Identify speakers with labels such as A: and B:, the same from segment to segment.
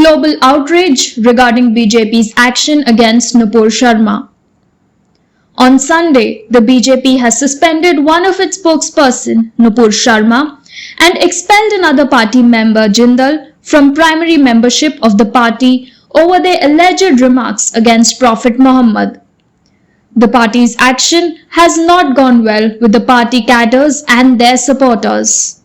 A: Global outrage regarding BJP's action against Nupur Sharma. On Sunday, the BJP has suspended one of its spokesperson, Nupur Sharma, and expelled another party member, Jindal, from primary membership of the party over their alleged remarks against Prophet Muhammad. The party's action has not gone well with the party cadres and their supporters.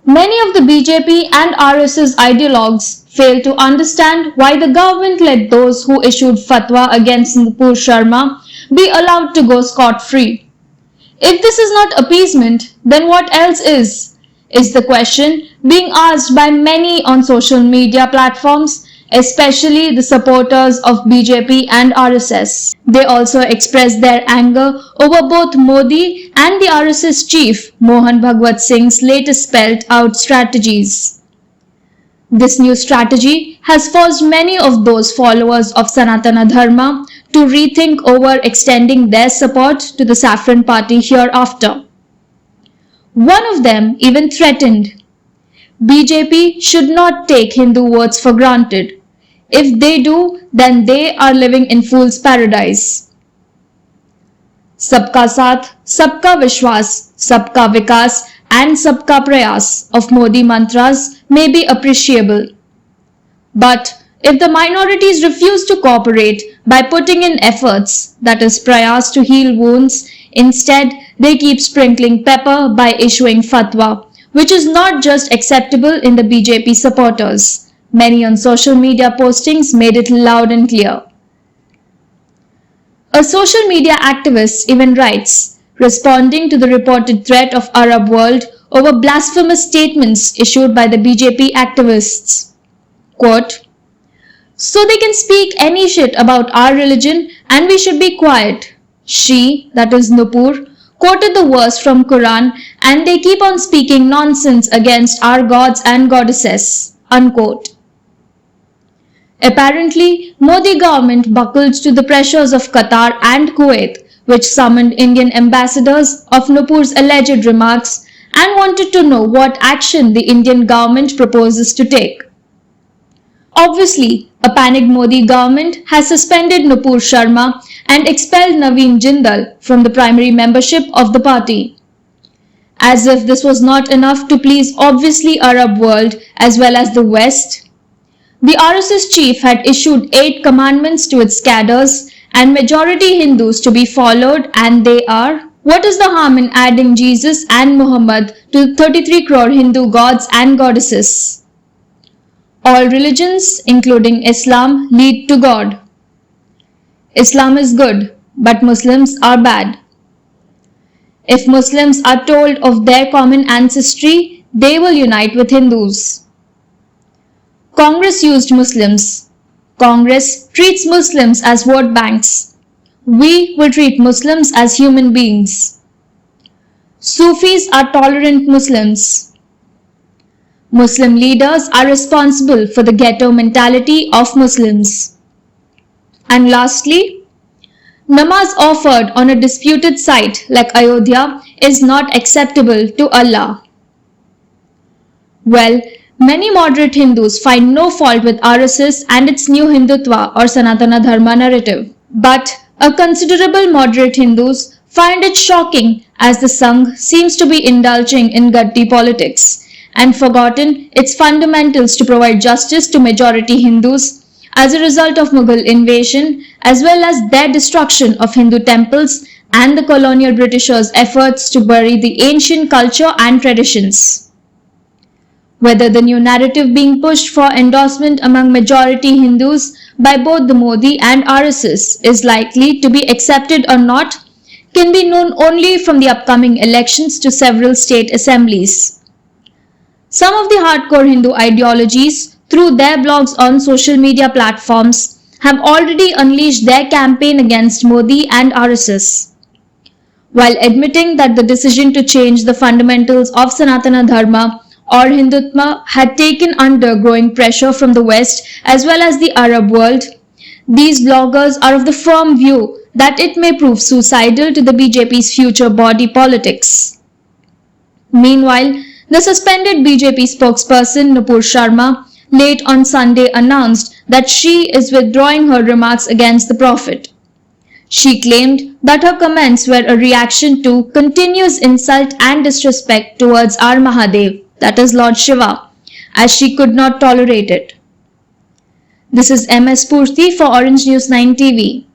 A: Many of the BJP and RSS ideologues fail to understand why the government let those who issued fatwa against Nupur Sharma be allowed to go scot-free. If this is not appeasement, then what else is the question being asked by many on social media platforms, especially the supporters of BJP and RSS. They also expressed their anger over both Modi and the RSS chief Mohan Bhagwat Singh's latest spelled out strategies. This new strategy has forced many of those followers of Sanatana Dharma to rethink over extending their support to the Saffron Party hereafter. One of them even threatened, BJP should not take Hindu votes for granted. If they do, then they are living in fool's paradise. Sabka Saath, Sabka Vishwas, Sabka Vikas and Sabka Prayas of Modi mantras may be appreciable. But if the minorities refuse to cooperate by putting in efforts, that is prayas to heal wounds, instead they keep sprinkling pepper by issuing fatwa, which is not just acceptable in the BJP supporters. Many on social media postings made it loud and clear. A social media activist even writes, responding to the reported threat of Arab world over blasphemous statements issued by the BJP activists. Quote, so they can speak any shit about our religion and we should be quiet. She, that is Nupur, quoted the verse from Quran and they keep on speaking nonsense against our gods and goddesses. Unquote. Apparently, Modi government buckled to the pressures of Qatar and Kuwait, which summoned Indian ambassadors of Nupur's alleged remarks and wanted to know what action the Indian government proposes to take. Obviously, a panicked Modi government has suspended Nupur Sharma and expelled Naveen Jindal from the primary membership of the party. As if this was not enough to please obviously Arab world as well as the West, the RSS chief had issued 8 commandments to its cadres and majority Hindus to be followed, and they are: what is the harm in adding Jesus and Muhammad to 33 crore Hindu gods and goddesses? All religions, including Islam, lead to God. Islam is good, but Muslims are bad. If Muslims are told of their common ancestry, they will unite with Hindus. Congress used Muslims. Congress treats Muslims as vote banks. We will treat Muslims as human beings. Sufis are tolerant Muslims. Muslim leaders are responsible for the ghetto mentality of Muslims. And lastly, namaz offered on a disputed site like Ayodhya is not acceptable to Allah. Well, many moderate Hindus find no fault with RSS and its new Hindutva or Sanatana Dharma narrative. But a considerable moderate Hindus find it shocking as the Sangh seems to be indulging in gatti politics and forgotten its fundamentals to provide justice to majority Hindus as a result of Mughal invasion as well as their destruction of Hindu temples and the colonial Britishers' efforts to bury the ancient culture and traditions. Whether the new narrative being pushed for endorsement among majority Hindus by both the Modi and RSS is likely to be accepted or not can be known only from the upcoming elections to several state assemblies. Some of the hardcore Hindu ideologies, through their blogs on social media platforms, have already unleashed their campaign against Modi and RSS. While admitting that the decision to change the fundamentals of Sanatana Dharma or Hindutva had taken under growing pressure from the West as well as the Arab world, these bloggers are of the firm view that it may prove suicidal to the BJP's future body politics. Meanwhile, the suspended BJP spokesperson Nupur Sharma late on Sunday announced that she is withdrawing her remarks against the Prophet. She claimed that her comments were a reaction to continuous insult and disrespect towards our Mahadev, that is Lord Shiva, as she could not tolerate it. This is MS Purti for Orange News 9 TV.